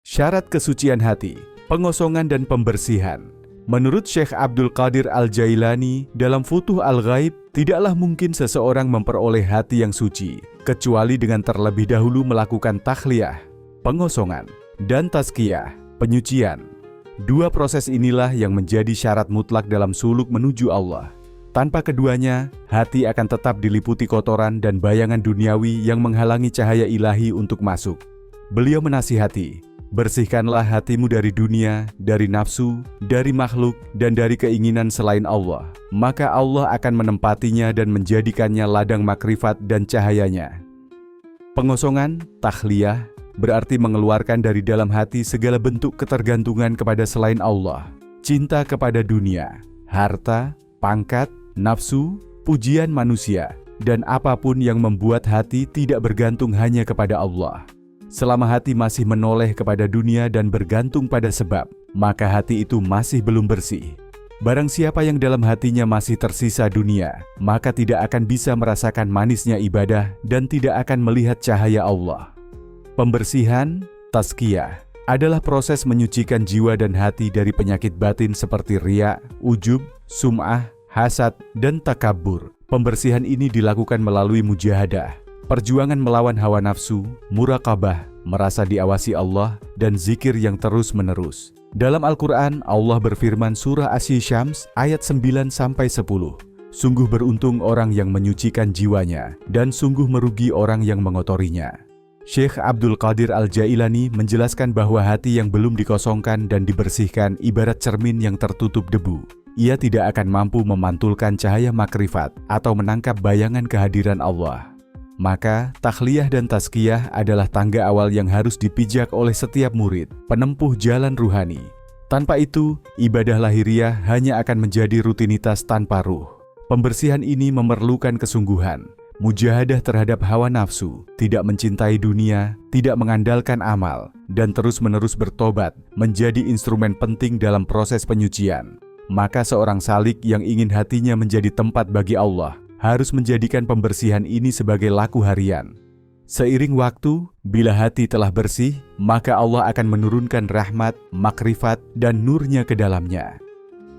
Syarat kesucian hati, pengosongan dan pembersihan. Menurut Syekh Abdul Qadir Al-Jailani dalam Futuh Al-Ghaib, tidaklah mungkin seseorang memperoleh hati yang suci, kecuali dengan terlebih dahulu melakukan takhliyah, pengosongan, dan tazkiyah, penyucian. Dua proses inilah yang menjadi syarat mutlak dalam suluk menuju Allah. Tanpa keduanya, hati akan tetap diliputi kotoran dan bayangan duniawi yang menghalangi cahaya ilahi untuk masuk. Beliau menasihati, bersihkanlah hatimu dari dunia, dari nafsu, dari makhluk, dan dari keinginan selain Allah. Maka Allah akan menempatinya dan menjadikannya ladang makrifat dan cahayanya. Pengosongan, takhliyah, berarti mengeluarkan dari dalam hati segala bentuk ketergantungan kepada selain Allah, cinta kepada dunia, harta, pangkat, nafsu, pujian manusia, dan apapun yang membuat hati tidak bergantung hanya kepada Allah. Selama hati masih menoleh kepada dunia dan bergantung pada sebab, maka hati itu masih belum bersih. Barang siapa yang dalam hatinya masih tersisa dunia, maka tidak akan bisa merasakan manisnya ibadah dan tidak akan melihat cahaya Allah. Pembersihan, tazkiyah, adalah proses menyucikan jiwa dan hati dari penyakit batin seperti riya, ujub, sum'ah, hasad, dan takabur. Pembersihan ini dilakukan melalui mujahadah, perjuangan melawan hawa nafsu, muraqabah, merasa diawasi Allah, dan zikir yang terus-menerus. Dalam Al-Quran, Allah berfirman surah Asy-Syams ayat 9-10, sungguh beruntung orang yang menyucikan jiwanya, dan sungguh merugi orang yang mengotorinya. Syekh Abdul Qadir Al-Jailani menjelaskan bahwa hati yang belum dikosongkan dan dibersihkan ibarat cermin yang tertutup debu. Ia tidak akan mampu memantulkan cahaya makrifat atau menangkap bayangan kehadiran Allah. Maka, takhliyah dan tazkiyah adalah tangga awal yang harus dipijak oleh setiap murid, penempuh jalan ruhani. Tanpa itu, ibadah lahiriah hanya akan menjadi rutinitas tanpa ruh. Pembersihan ini memerlukan kesungguhan, mujahadah terhadap hawa nafsu, tidak mencintai dunia, tidak mengandalkan amal, dan terus-menerus bertobat menjadi instrumen penting dalam proses penyucian. Maka seorang salik yang ingin hatinya menjadi tempat bagi Allah, harus menjadikan pembersihan ini sebagai laku harian. Seiring waktu, bila hati telah bersih, maka Allah akan menurunkan rahmat, makrifat, dan nurnya ke dalamnya.